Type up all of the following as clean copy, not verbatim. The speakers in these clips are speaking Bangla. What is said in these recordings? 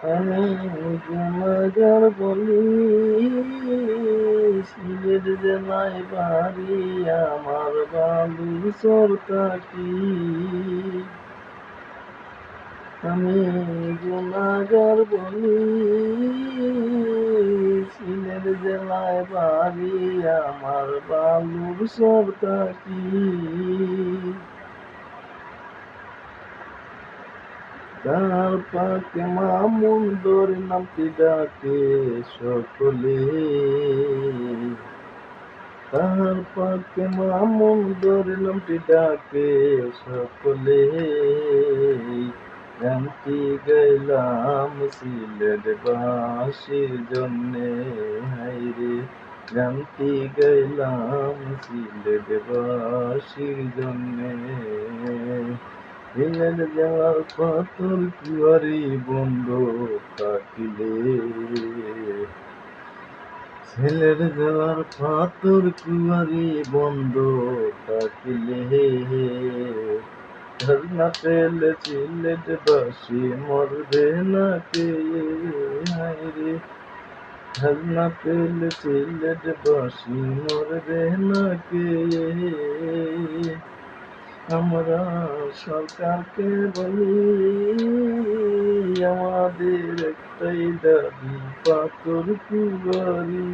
আমি গুনাহগার বলি, সিলেট জেলায় বাড়ি আমার, বালুচর থাকি। আমি গুনাহগার বলি, সিলেট জেলায় বাড়ি আমার, বালুচর থাকি। তার পাকে মামুন ধরে নামটি ডাকে সকলে, তার পাকে মামুন ধরে নামটি ডাকে সকলে। গানটি গাইলাম সিলেট বাসীর জন্যে, হাইরে গানটি গাইলাম সিলেট বাসীর জন্যে। সিলেট জেলার পাথর কুয়ারি বন্ধ থাকিলে, সিলেট জেলার পাথর কুয়ারি বন্ধ থাকিলে, ঝর্ণা পেলে সিলেট বাসী মরবে না কে, হায়রে ঝর্ণা পেলে সিলেট বাসী মরবে না কে। আমরা সরকারকে বলি, আমাদের একটাই দাবি, পাথর কুয়ারি,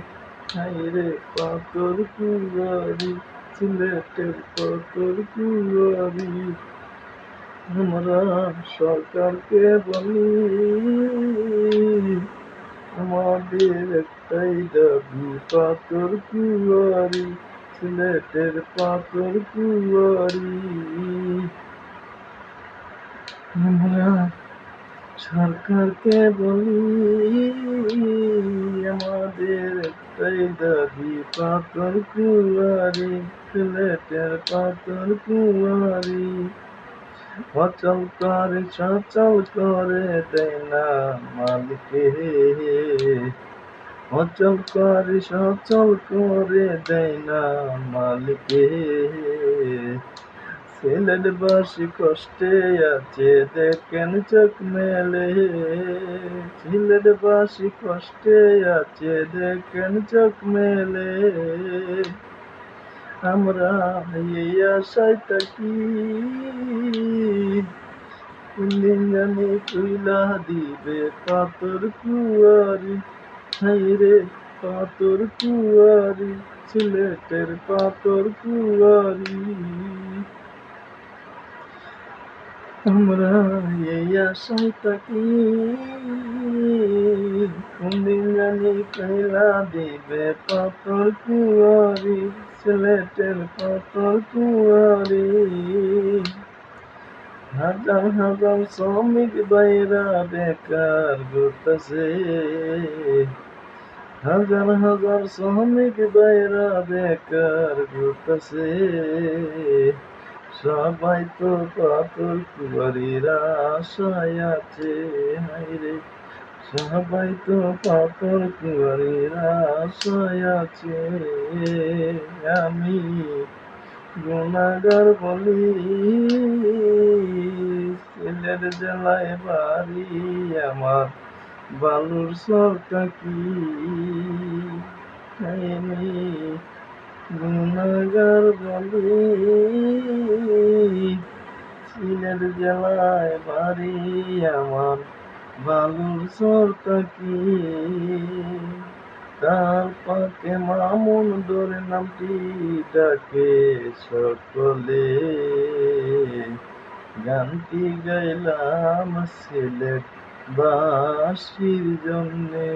হায়রে পাথর কুয়ারি, সিলেটের পাথর কুয়ারি। আমরা সরকারকে বলি, আমাদের একটাই দাবি, পাথর কুয়ারি, সিলেটের পাথর কুয়ারি। আমরা সরকারকে বলি, আমাদের একটাই দাবি, পাথর কুয়ারি, সিলেটের পাথর কুয়ারি। অচল করে সচল করে দেয় না মালিকে, অচল করে সচল করে দেয় না মালিকে। সিলেটবাসী কষ্টে আছে দেখেন চোখ মেলে, সিলেটবাসী কষ্টে আছে দেখেন চোখ মেলে। আমরা এই আশায় থাকি, কোনদিন জানি তুইলা দিবে পাথর কুয়ারি, হায়রে পাথর কুয়ারি, সিলেটের পাথর কুয়ারি। আমরা এই আশায় থাকি, কোনদিন জানি তুইলা দিবে পাথর কুয়ারি, সিলেটের পাথর কুয়ারি। হাজার হাজার শ্রমিক ভাইরা বেকার ঘুরতেছে, হাজার হাজার শ্রমিক ভাইরা বেকার ঘুরতেছে। সবাই তো পাথর কুয়ারির আশায় আছে, হায়রে সবাই তো পাথর কুয়ারির আশায় আছে। আমি গুনাহগার বলি, সিলেট জেলায় বাড়ি আমার, বালুচর থাকি। আমি গুনাহগার বলি, সিলেট জেলায় বাড়ি আমার, বালুচর থাকি। তার পাকে মামুন ধরে নামটি ডাকে সকলে, গানটি গাইলাম সিলেট বাসীর জন্যে,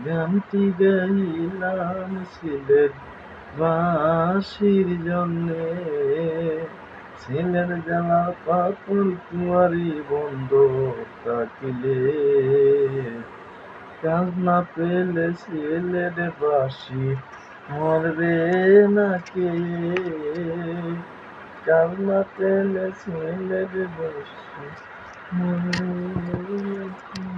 গানটি গাইলাম সিলেট বাসীর জন্যে। সিলেট জেলা পাথর কুয়ারি বন্ধ থাকিলে, কাজ না পেলে সিলেট বাসী মরবে না কে, কাজ না পেলে সিলেট বাসী মরবে না কে।